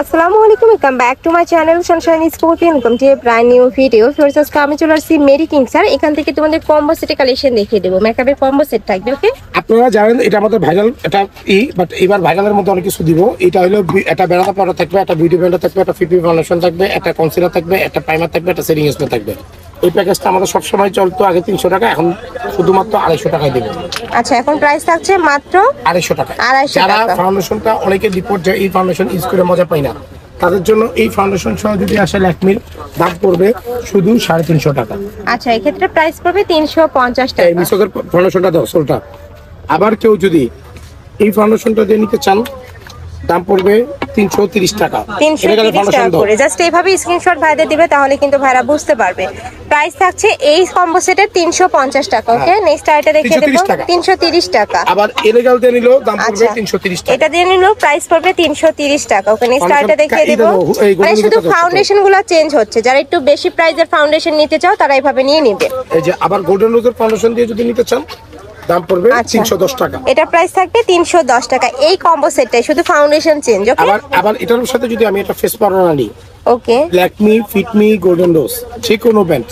আসসালামু আলাইকুম, welcome back to my channel Sunshine sporty. Welcome to A brand new video. First আজকে আমি চলে আসছি মেরি কিংসার। এখান থেকে তোমাদের কম্বো সেটের কালেকশন দেখিয়ে দেবো। মেকআপের কম্বো সেট থাকবে। ওকে, আপনারা জানেন এটা আমাদের ভাইরাল, এটা বাট এবার ভাইরালের মধ্যে অনেক কিছু দিব। এটা হলো একটা বেড়াতে পাউডার থাকবে, একটা বিউটি ব্লেন্ডার থাকবে, একটা ফিটমি ফাউন্ডেশন থাকবে, একটা কনসিলার থাকবে, একটা প্রাইমার থাকবে, একটা সেটিং স্প্রে থাকবে। এই প্যাকেজটা আমাদের সবসময় চলতো আগে 300 টাকা, এখন শুধুমাত্র 250 টাকায় দেবো। আচ্ছা, এখন প্রাইস থাকছে মাত্র 250 টাকা। 250 যারা টাকা। ফাউন্ডেশনটা অনেকে রিপোর্ট যায় এই ফাউন্ডেশন ইউজ করে মজা পাই না, তাদের জন্য এই ফাউন্ডেশন সহ যদি আসে ল্যাকমির দাম পড়বে শুধু 350 টাকা। আচ্ছা, এই ক্ষেত্রে প্রাইস পড়বে 350 টাকা। এই মিসোদের ফাউন্ডেশনটা দাও সোলটা। আবার কেউ যদি এই ফাউন্ডেশনটা দিয়ে নিতে চান দাম পড়বে 330 টাকা। 330 টাকা করে। জাস্ট এইভাবে স্ক্রিনশট ভাইদের দিবে, তাহলে কিন্তু ভাইরা বুঝতে পারবে। প্রাইস থাকছে এই কম্বো সেটের 350 টাকা। ওকে, নেক্সট আইটা দেখিয়ে দেব 330 টাকা। আবার এলেগাল দিয়ে নিলেও দাম পড়বে 330 টাকা। এটা দিয়ে নিলেও প্রাইস পড়বে 330 টাকা। ওকে, নেক্সট আইটা দেখিয়ে দেব। মানে শুধু ফাউন্ডেশন গুলো চেঞ্জ হচ্ছে। যারা একটু বেশি প্রাইসের ফাউন্ডেশন নিতে চাও তারা এইভাবে নিয়ে নেবে। এই যে আবার গোল্ডেন রোজের ফাউন্ডেশন দিয়ে যদি নিতে চান দাম পড়বে 310 টাকা। এটা প্রাইস থাকবে 310 টাকা। এই কম্বো সেটটাই শুধু ফাউন্ডেশন চেঞ্জ। ওকে, আবার এটার সাথে যদি আমি একটা ফেস পাউডার আনি, ওকে, ল্যাকমি, ফিটমি, গোল্ডেন রোজ, যে কোনো ব্র্যান্ড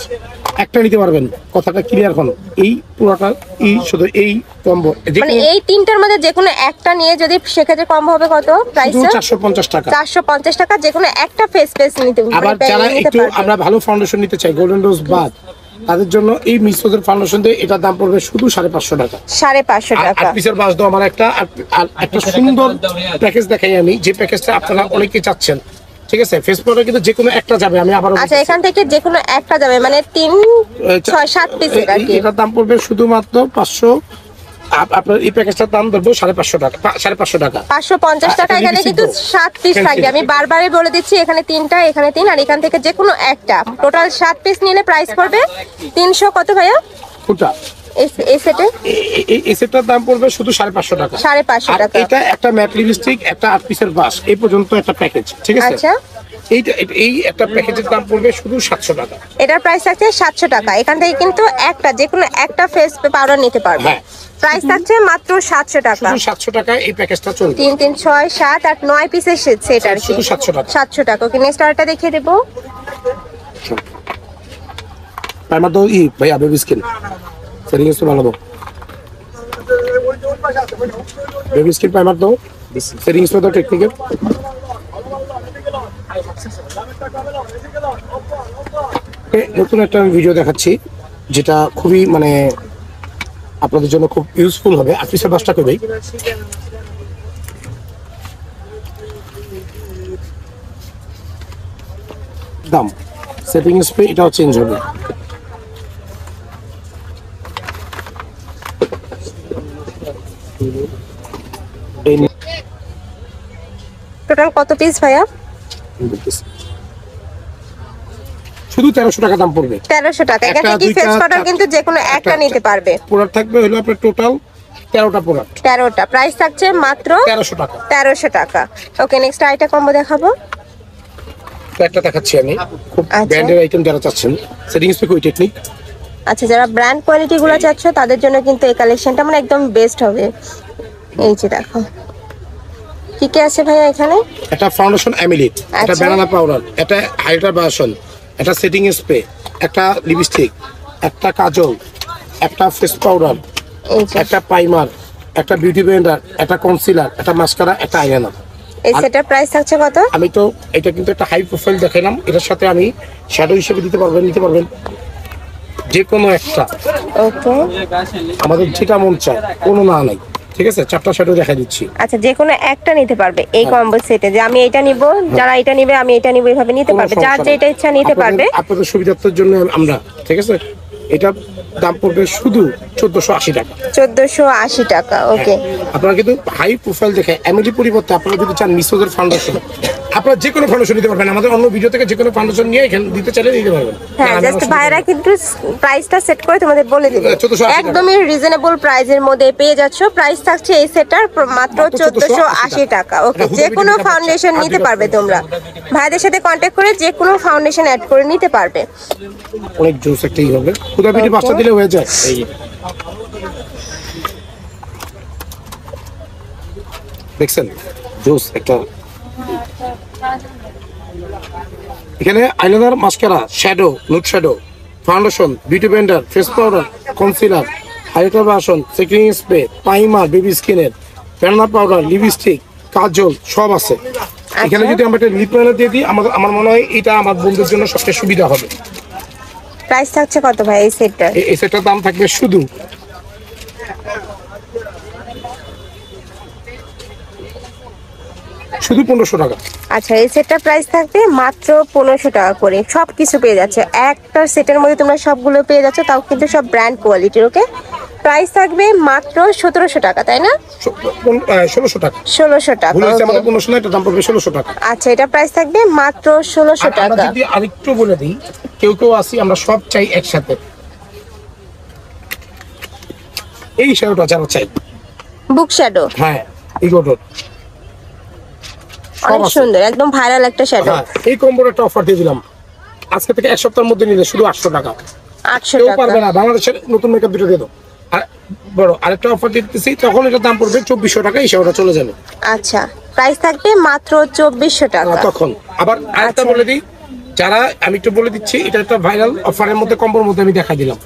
একটা নিতে পারবেন। কথাটা ক্লিয়ার হল। এই পুরোটা এই শুধু এই কম্বো, মানে এই তিনটার মধ্যে যে কোনো একটা নিয়ে যদি সেক্ষেত্রে কম্বো হবে কত প্রাইস? 450 টাকা। 450 টাকা যে কোনো একটা ফেস নিতে। আবার যারা একটু আমরা ভালো ফাউন্ডেশন নিতে চাই গোল্ডেন রোজ বাদ, তাদের জন্য এই মিসোদের ফাউন্ডেশন দিয়ে এটার দাম পড়বে শুধু 550 টাকা। 550 টাকা। আর পিসের বাস দাও আমার একটা সুন্দর প্যাকেজ দেখাই আমি, যে প্যাকেজটা আপনারা অনেকেই চাচ্ছেন। ঠিক আছে, ফেস পাউডার কিন্তু যে কোনো একটা যাবে। আমি আবার আচ্ছা, এখান থেকে যে কোনো একটা যাবে, মানে 3 6 7 পিস। এটার দাম পড়বে শুধুমাত্র 500। আপনার এই প্যাকেজটার দাম ধরবো 550 টাকা, 550 টাকা, 550 টাকা। এখানে কিন্তু 7 পিস থাকবে। আমি বারবারই বলে দিচ্ছি, এখানে 3টা, এখানে 3, আর এখান থেকে যে কোনো একটা। টোটাল 7 পিস নিলে প্রাইস পড়বে 300 কত ভাইয়া? কোনটা? এই সেটটার দাম পড়বে শুধু 550 টাকা। 550 টাকা। এটা একটা ম্যাট লিপস্টিক, একটা 8 পিসের বাস, এই পর্যন্ত একটা প্যাকেজ। ঠিক আছে, আচ্ছা, এই একটা প্যাকেজের দাম পড়বে শুধু 700 টাকা। এটার প্রাইস থাকছে 700 টাকা। এখান থেকে কিন্তু একটা যে কোনো একটা ফেস পাউডার নিতে পারবে। প্রাইস থাকছে মাত্র 700 টাকা। শুধু 700 টাকায় এই প্যাকেজটা চলবে। 3 3 6 7 8 9 পিসের সেট আর কি, শুধু 700 টাকা। 700 টাকা। ওকে, নেক্সট আরটা দেখিয়ে দেব। প্রাইমার দাও ভাই, বেবি স্কিন সেটিং এর ভালো দাও। বেবি স্কিন প্রাইমার দাও, সেটিং এর দাও টেকনিকের। নতুন একটা ভিডিও দেখাচ্ছি যেটা খুবই মানে আপনাদের জন্য খুব ইউজফুল হবে। আর পিসের বাসটা করবেই দাম সেটিং স্প্রে, এটাও চেঞ্জ হবে। টোটাল কত পিস ভাইয়া? শুধু 1300 টাকা দাম পড়বে। 1300 টাকা। এখানে কি ফেস পাউডার কিন্তু যে কোনো একটা নিতে পারবে। প্রোডাক্ট থাকবে হলো আপনার টোটাল 13টা প্রোডাক্ট। 13টা। প্রাইস থাকছে মাত্র 1300 টাকা। 1300 টাকা। ওকে, নেক্সট আইটা কম্বো দেখাবো। তো একটা দেখাচ্ছি আমি, খুব ব্র্যান্ডের আইটেম যারা চাচ্ছেন। সেটিং স্প্রে কই টেকনিক। আচ্ছা, যারা ব্র্যান্ড কোয়ালিটি গুলো চাচ্ছ তাদের জন্য কিন্তু এই কালেকশনটা মানে একদম বেস্ট হবে। এই যে দেখো কি কি আছে ভাইয়া এখানে। একটা ফাউন্ডেশন অ্যামিলিট, একটা ব্যানানা পাউডার, একটা হাইড্রা ভার্সন, একটা সেটিং স্প্রে, একটা লিপস্টিক, একটা কাজল, একটা ফেস পাউডার, একটা প্রাইমার, একটা বিউটি ব্লেন্ডার, একটা কনসিলার, একটা মাস্কারা, একটা আইলাইনার। এই সেটার প্রাইস থাকছে কত? আমি তো এটা কিন্তু একটা হাই প্রোফাইল দেখালাম, এটার সাথে আমি শ্যাডো হিসেবে নিতে পারবেন যে কোনো একটা। ওকে, আমাদের যেটা মন চায়, কোনো না নাই। ঠিক আছে, 4টা শ্যাডো দেখা দিচ্ছি। আচ্ছা, যে কোনো একটা নিতে পারবে এই কম্বো সেটে। যে আমি এটা নিব, যারা এটা নিবে আমি এটা নিব, এইভাবে নিতে পারবে। যার যেটা ইচ্ছা নিতে পারবে। আপনাদের সুবিধার্থের জন্য আমরা, ঠিক আছে, এটা দাম পড়বে শুধু 1480 টাকা। 1480 টাকা। ওকে, আপনারা কিন্তু হাই প্রোফাইল দেখে এমএডি পরিবর্তে আপনারা যদি চান মিসোদের ফাউন্ডেশন, আপনারা যে কোনো ফাউন্ডেশন নিতে পারবেন। আমাদের অন্য ভিডিও থেকে যে কোনো ফাউন্ডেশন নিয়ে এখানে দিতে চাইলে দিতে পারবেন। হ্যাঁ, জাস্ট ভাইরা কিন্তু প্রাইসটা সেট করে তোমাদের বলে দিবে। একদমই রিজনেবল প্রাইসের মধ্যে পেয়ে যাচ্ছ। প্রাইস থাকছে এই সেটটার মাত্র 1480 টাকা। ওকে, যে কোনো ফাউন্ডেশন নিতে পারবে তোমরা। ভাইদের সাথে কন্ট্যাক্ট করে যে কোনো ফাউন্ডেশন অ্যাড করে নিতে পারবে। অনেক জোস একটাই হবে। খুদা বিটি 5টা দিলে হয়ে যায়। এই দেখছেন জোস একটা এখানে eyeliner, mascara, shadow, nude shadow, foundation, beauty Blender, face powder, concealer, highlighter version, setting spray, primer, baby স্কিনের, ব্যানানা পাউডার, লিপস্টিক, কাজল সব আছে। এখানে যদি আমরা একটা লিপ লাইনার দিয়ে দিই, আমার মনে হয় এটা আমার বন্ধুর জন্য সবচেয়ে সুবিধা হবে। প্রাইস থাকছে কত ভাই এই সেটটার? এই সেটটার দাম থাকবে শুধু 1500 টাকা। আচ্ছা, এই সেটটার প্রাইস থাকবে মাত্র 1500 টাকা করে। সবকিছু পেয়ে যাচ্ছে একটা সেটের মধ্যে, তোমরা সবগুলো পেয়ে যাচ্ছ, তাও কিন্তু সব ব্র্যান্ড কোয়ালিটির। ওকে, প্রাইস থাকবে মাত্র 1700 টাকা, তাই না? 1600 টাকা। 1600 টাকা। ভুল হয়েছে, আমাদের 1500 না, এটা দাম পড়বে 1600 টাকা। আচ্ছা, এটা প্রাইস থাকবে মাত্র 1600 আর আমরা টাকা। যদি আরেকটু বলে দিই, কেউ আসি আমরা সব চাই একসাথে, এই শ্যাডোটা যারা চাই, বুক শ্যাডো, হ্যাঁ এই গোটর অনেক সুন্দর, একদম ভাইরাল একটা শ্যাডো। এই কম্বোর একটা অফার দিয়ে দিলাম, আজকে থেকে এক সপ্তাহের মধ্যে নিলে শুধু 800 টাকা। 800 কেউ টাকা। পারবে না, বাংলাদেশের নতুন মেকআপ দুটো দিয়ে দাও। আর বড় আরেকটা অফার দিতেছি, তখন এটা দাম পড়বে 2400 টাকা, এই শ্যাডোটা চলে যাবে। আচ্ছা, প্রাইস থাকবে মাত্র 2400 টাকা। তখন আবার আরেকটা বলে দিই, যারা আমি একটু বলে দিচ্ছি, এটা একটা ভাইরাল অফারের মধ্যে কম্বোর মধ্যে আমি দেখাই দিলাম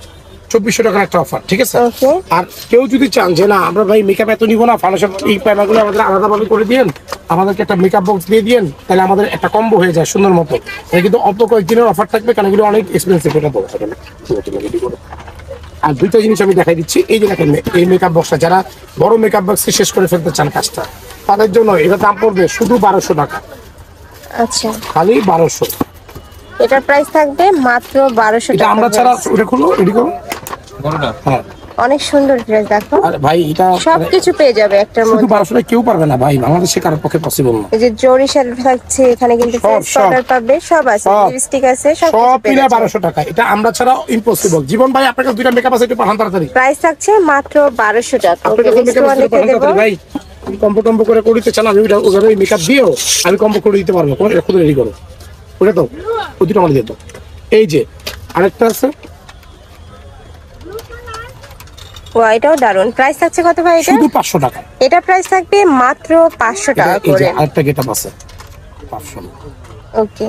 2400 টাকার একটা অফার, ঠিক আছে? Okay. আর কেউ যদি চান যে না আমরা ভাই মেকআপ এত নিব না, ফাউন্ডেশন এই প্যানাগুলো আমাদের আলাদাভাবে করে দিন, আমাদেরকে একটা মেকআপ বক্স দিয়ে দিন, তাহলে আমাদের একটা কম্বো হয়ে যায় সুন্দর মতো। এটা কিন্তু অল্প কয়েকদিনের অফার থাকবে, কারণ এগুলো অনেক এক্সপেন্সিভ। এটা বড় আর দুইটা জিনিস আমি দেখাই দিচ্ছি। এই যে দেখেন, এই মেকআপ বক্সটা যারা বড় মেকআপ বক্সে শেষ করে ফেলতে চান কাজটা, তাদের জন্য এটা দাম পড়বে শুধু 1200 টাকা। আচ্ছা, খালি 1200। এটার প্রাইস থাকবে মাত্র 1200 এটা টাকা। আমরা ছাড়া ওটা খুলো, রেডি করো। হ্যাঁ, অনেক সুন্দর ড্রেস, দেখো আর ভাই এটা সবকিছু পেয়ে যাবে একটার শুধু মধ্যে। 1200 টাকা কেউ পারবে না ভাই, বাংলাদেশে কারোর পক্ষে পসিবল না। এই যে জরি শাল থাকছে, এখানে কিন্তু ফেস সব। পাউডার পাবে, সব আছে, সব। লিপস্টিক আছে, সব সব পেয়ে মিলে যাচ্ছে। 1200 টাকা। এটা আমরা ছাড়া ইম্পসিবল। জীবন ভাই আপনার কাছে দুইটা মেকআপ আছে, একটু পাঠান তাড়াতাড়ি। প্রাইস থাকছে মাত্র 1200 টাকা। আপনার কাছে মেকআপ আছে, একটু পাঠান তাড়াতাড়ি ভাই। কম্বো টম্বো করে করিতে চান, আমি ওই মেকআপ দিও, আমি কম্বো করে দিতে পারবো। এটা খুদ রেডি করো, ওটা তো ওই দুটো আমার দিয়ে দাও। এই যে আরেকটা আছে, এটাও দারুন। প্রাইস থাকছে কত ভাই এটা? শুধু 500 টাকা। এটা প্রাইস থাকবে মাত্র 500 টাকা এই যে করে। আরেকটা গেটআপ আছে 500। ওকে,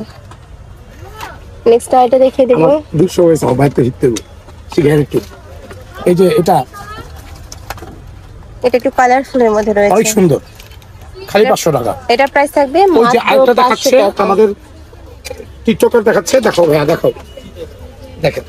নেক্সট আইটা দেখিয়ে দেব। আমার 200 হয়েছে, আমার বাইরে হিটতে হবে, ঠিক আছে একটু। এই যে এটা একটু কালারফুলের মধ্যে অনেক রয়েছে, সুন্দর, খালি 500 টাকা। এটা প্রাইস থাকবে ওই যে মাত্র আরেকটা 500 দেখাচ্ছে টাকা। আমাদের টিকটকার দেখাচ্ছে, দেখো ভাইয়া দেখো, দেখেন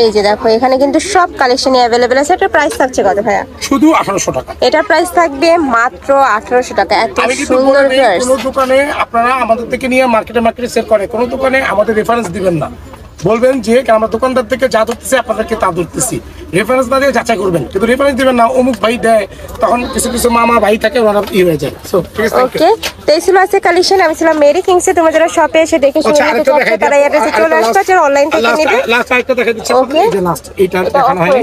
এই যে দেখো, এখানে কিন্তু সব কালেকশনই अवेलेबल আছে। এটা প্রাইস থাকছে কত ভাইয়া? শুধু 1800 টাকা। এটা প্রাইস থাকবে মাত্র 1800 টাকা। এত আমি কিন্তু সুন্দর বলে দিই, ড্রেস। কোনো দোকানে আপনারা আমাদের থেকে নিয়ে মার্কেটে সেল করে, কোনো দোকানে আমাদের রেফারেন্স দিবেন না। বলবেন যে আমরা দোকানদার থেকে যা ধরতেছি আপনাদেরকে তা ধরতেছি, রেফারেন্স না দিয়ে যাচাই করবেন। কিন্তু রেফারেন্স দিবেন না, অমুক ভাই দেয়, তখন কিছু কিছু মামা ভাই থাকে, ওরা হয়ে যায়। সো ঠিক আছে, ওকে, তো এই ছিল আছে কালেকশন। আমি ছিলাম মেরি কিংসে। তোমরা যারা শপে এসে দেখে শুনে আচ্ছা, নিতে আরেকটা চাচ্ছ, দেখাই তারা অ্যাড্রেসে চলে আসবে, যারা অনলাইন থেকে নেবে। লাস্ট আরেকটা দেখাই দিচ্ছি। Okay. এই যে লাস্ট এটা দেখানো হয়নি,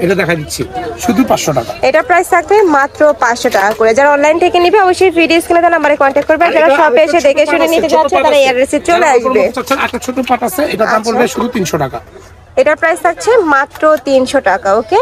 এটা দেখাই দিচ্ছি শুধু 500 টাকা। এটা প্রাইস থাকবে মাত্র 500 টাকা করে। যারা অনলাইন থেকে নেবে অবশ্যই ভিডিও স্ক্রিনে দেওয়া নাম্বারে কন্ট্যাক্ট করবে। যারা শপে এসে দেখে শুনে নিতে যাচ্ছে, তারা এই অ্যাড্রেসে চলে আসবে। একটা ছোট পাট আছে, এটা দাম পড়বে শুধু 300 টাকা। এটার প্রাইস থাকছে মাত্র 300 টাকা। ওকে।